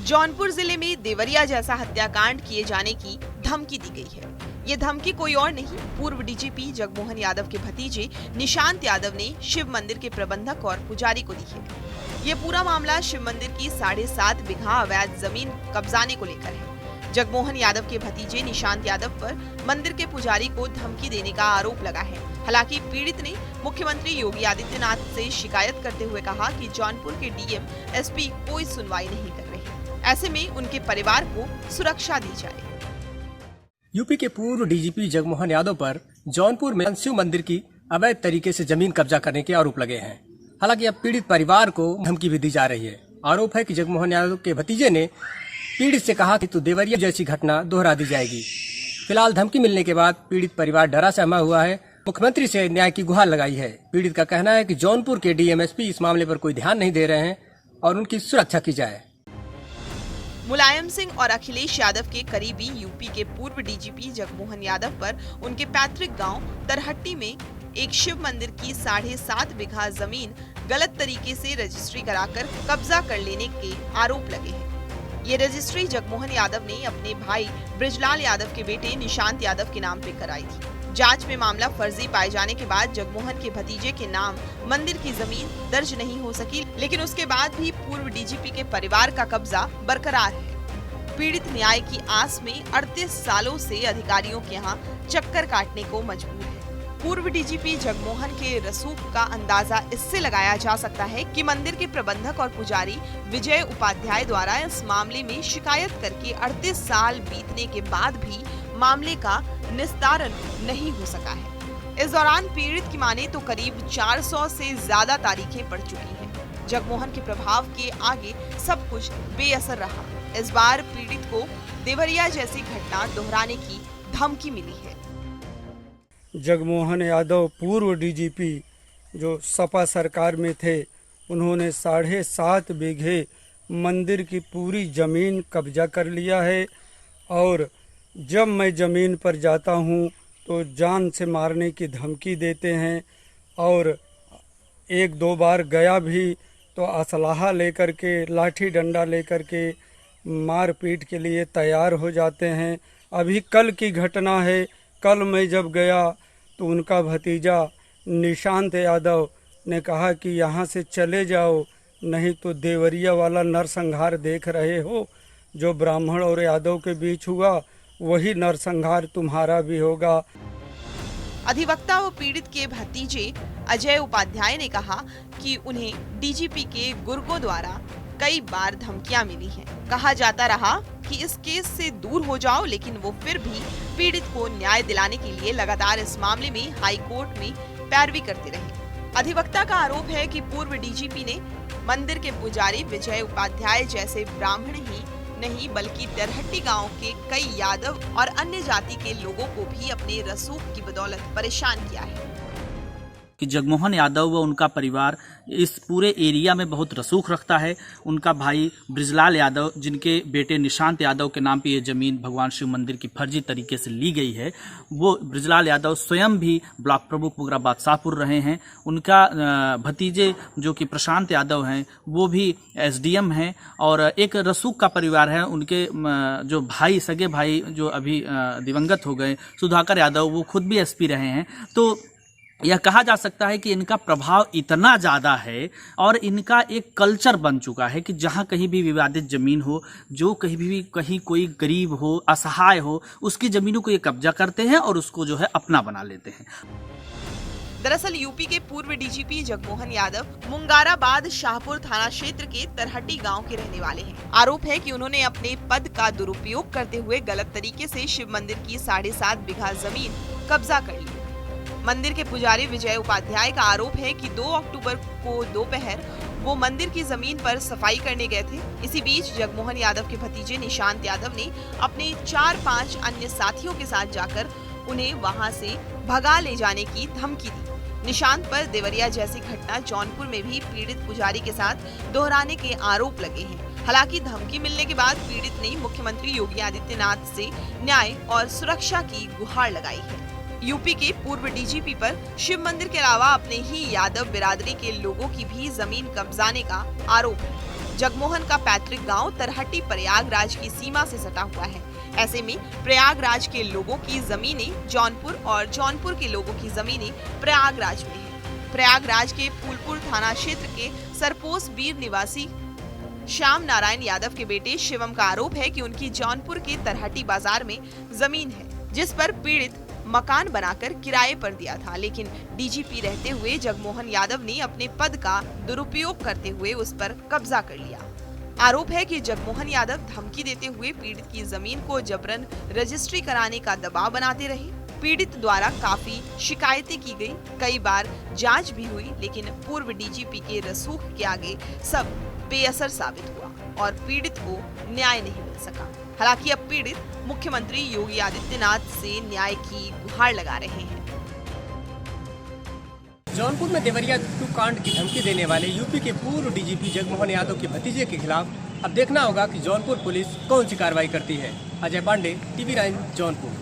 जौनपुर जिले में देवरिया जैसा हत्याकांड किए जाने की धमकी दी गई है। ये धमकी कोई और नहीं, पूर्व डीजीपी जगमोहन यादव के भतीजे निशांत यादव ने शिव मंदिर के प्रबंधक और पुजारी को दी है। ये पूरा मामला शिव मंदिर की 7.5 बीघा अवैध जमीन कब्जाने को लेकर है। जगमोहन यादव के भतीजे निशांत यादव पर मंदिर के पुजारी को धमकी देने का आरोप लगा है। हालांकि पीड़ित ने मुख्यमंत्री योगी आदित्यनाथ से शिकायत करते हुए कहा कि जौनपुर के डीएम एसपी कोई सुनवाई नहीं कर रहे, ऐसे में उनके परिवार को सुरक्षा दी जाए। यूपी के पूर्व डीजीपी जगमोहन यादव पर जौनपुर में शिव मंदिर की अवैध तरीके से जमीन कब्जा करने के आरोप लगे हैं। हालांकि अब पीड़ित परिवार को धमकी भी दी जा रही है। आरोप है कि जगमोहन यादव के भतीजे ने पीड़ित से कहा कि तो देवरिया जैसी घटना दोहरा दी जाएगी। फिलहाल धमकी मिलने के बाद पीड़ित परिवार डरा सहमा हुआ है, मुख्यमंत्री से न्याय की गुहार लगाई है। पीड़ित का कहना है कि जौनपुर के डीएमएसपी इस मामले पर कोई ध्यान नहीं दे रहे हैं और उनकी सुरक्षा की जाए। मुलायम सिंह और अखिलेश यादव के करीबी यूपी के पूर्व डीजीपी जगमोहन यादव पर उनके पैतृक गांव तरहट्टी में एक शिव मंदिर की 7.5 बीघा जमीन गलत तरीके से रजिस्ट्री कराकर कब्जा कर लेने के आरोप लगे हैं। ये रजिस्ट्री जगमोहन यादव ने अपने भाई ब्रिजलाल यादव के बेटे निशांत यादव के नाम पे कराई थी। जांच में मामला फर्जी पाए जाने के बाद जगमोहन के भतीजे के नाम मंदिर की जमीन दर्ज नहीं हो सकी, लेकिन उसके बाद भी पूर्व डीजीपी के परिवार का कब्जा बरकरार है। पीड़ित न्याय की आस में 38 सालों से अधिकारियों के यहाँ चक्कर काटने को मजबूर है। पूर्व डीजीपी जगमोहन के रसूख का अंदाजा इससे लगाया जा सकता है कि मंदिर के प्रबंधक और पुजारी विजय उपाध्याय द्वारा इस मामले में शिकायत करके 38 साल बीतने के बाद भी मामले का निस्तारण नहीं हो सका है। इस दौरान पीड़ित की माने तो करीब 400 से ज्यादा तारीखें पड़ चुकी हैं। जगमोहन के प्रभाव के आगे सब कुछ बेअसर रहा। इस बार पीड़ित को देवरिया जैसी घटना दोहराने की धमकी मिली है। जगमोहन यादव पूर्व डीजीपी जो सपा सरकार में थे, उन्होंने 7.5 बीघे मंदिर की पूरी जमीन कब्जा कर लिया है और जब मैं ज़मीन पर जाता हूँ तो जान से मारने की धमकी देते हैं और 1-2 बार गया भी तो असलाहा लेकर के, लाठी डंडा लेकर के मारपीट के लिए तैयार हो जाते हैं। अभी कल की घटना है, कल मैं जब गया तो उनका भतीजा निशांत यादव ने कहा कि यहाँ से चले जाओ, नहीं तो देवरिया वाला नरसंहार देख रहे हो, जो ब्राह्मण और यादव के बीच हुआ वही नरसंहार तुम्हारा भी होगा। अधिवक्ता व पीड़ित के भतीजे अजय उपाध्याय ने कहा कि उन्हें डीजीपी के गुर्गों द्वारा कई बार धमकियां मिली हैं। कहा जाता रहा कि इस केस से दूर हो जाओ, लेकिन वो फिर भी पीड़ित को न्याय दिलाने के लिए लगातार इस मामले में हाई कोर्ट में पैरवी करते रहे। अधिवक्ता का आरोप है कि पूर्व डीजीपी ने मंदिर के पुजारी विजय उपाध्याय जैसे ब्राह्मण ही नहीं बल्कि तरहट्टी गांव के कई यादव और अन्य जाति के लोगों को भी अपने रसूख की बदौलत परेशान किया है। कि जगमोहन यादव व उनका परिवार इस पूरे एरिया में बहुत रसूख रखता है। उनका भाई ब्रिजलाल यादव, जिनके बेटे निशांत यादव के नाम पे ये जमीन भगवान शिव मंदिर की फर्जी तरीके से ली गई है, वो ब्रिजलाल यादव स्वयं भी ब्लॉक प्रमुख मुगरा बादशाहपुर रहे हैं। उनका भतीजे जो कि प्रशांत यादव हैं, वो भी एसडीएम हैं और एक रसूख का परिवार है। उनके जो भाई, सगे भाई जो अभी दिवंगत हो गए, सुधाकर यादव, वो खुद भी एसपी रहे हैं। तो यह कहा जा सकता है कि इनका प्रभाव इतना ज़्यादा है और इनका एक कल्चर बन चुका है कि जहाँ कहीं भी विवादित ज़मीन हो, जो कहीं कोई गरीब हो, असहाय हो, उसकी ज़मीनों को ये कब्जा करते हैं और उसको जो है अपना बना लेते हैं। दरअसल यूपी के पूर्व डीजीपी जगमोहन यादव मुंगाराबाद शाहपुर थाना क्षेत्र के तरहट्टी गांव के रहने वाले हैं। आरोप है कि उन्होंने अपने पद का दुरुपयोग करते हुए गलत तरीके से शिव मंदिर की 7.5 बीघा जमीन कब्जा कर ली। मंदिर के पुजारी विजय उपाध्याय का आरोप है कि 2 अक्टूबर को दोपहर वो मंदिर की जमीन पर सफाई करने गए थे। इसी बीच जगमोहन यादव के भतीजे निशांत यादव ने अपने 4-5 अन्य साथियों के साथ जाकर उन्हें वहां से भगा ले जाने की धमकी दी। निशांत पर देवरिया जैसी घटना जौनपुर में भी पीड़ित पुजारी के साथ दोहराने के आरोप लगे हैं। हालांकि धमकी मिलने के बाद पीड़ित ने मुख्यमंत्री योगी आदित्यनाथ से न्याय और सुरक्षा की गुहार लगाई है। यूपी के पूर्व डीजीपी पर शिव मंदिर के अलावा अपने ही यादव बिरादरी के लोगों की भी जमीन कब्जाने का आरोप है। जगमोहन का पैतृक गांव तरहट्टी प्रयागराज की सीमा से सटा हुआ है। ऐसे में प्रयागराज के लोगों की जमीनें जौनपुर और जौनपुर के लोगों की जमीनें प्रयागराज में है। प्रयागराज के फूलपुर थाना क्षेत्र के सरपोस बीर निवासी श्याम नारायण यादव के बेटे शिवम का आरोप है कि उनकी जौनपुर के तरहट्टी बाजार में जमीन है, जिस पर पीड़ित मकान बनाकर किराए पर दिया था, लेकिन डीजीपी रहते हुए जगमोहन यादव ने अपने पद का दुरुपयोग करते हुए उस पर कब्जा कर लिया। आरोप है कि जगमोहन यादव धमकी देते हुए पीड़ित की जमीन को जबरन रजिस्ट्री कराने का दबाव बनाते रहे। पीड़ित द्वारा काफी शिकायतें की गई, कई बार जांच भी हुई, लेकिन पूर्व डीजीपी के रसूख के आगे सब बेअसर साबित हुआ और पीड़ित को न्याय नहीं मिल सका। हालांकि अब पीड़ित मुख्यमंत्री योगी आदित्यनाथ से न्याय की गुहार लगा रहे हैं। जौनपुर में देवरिया 2 कांड की धमकी देने वाले यूपी के पूर्व डीजीपी जगमोहन यादव के भतीजे के खिलाफ अब देखना होगा कि जौनपुर पुलिस कौन सी कार्रवाई करती है। अजय पांडे, TV9 जौनपुर।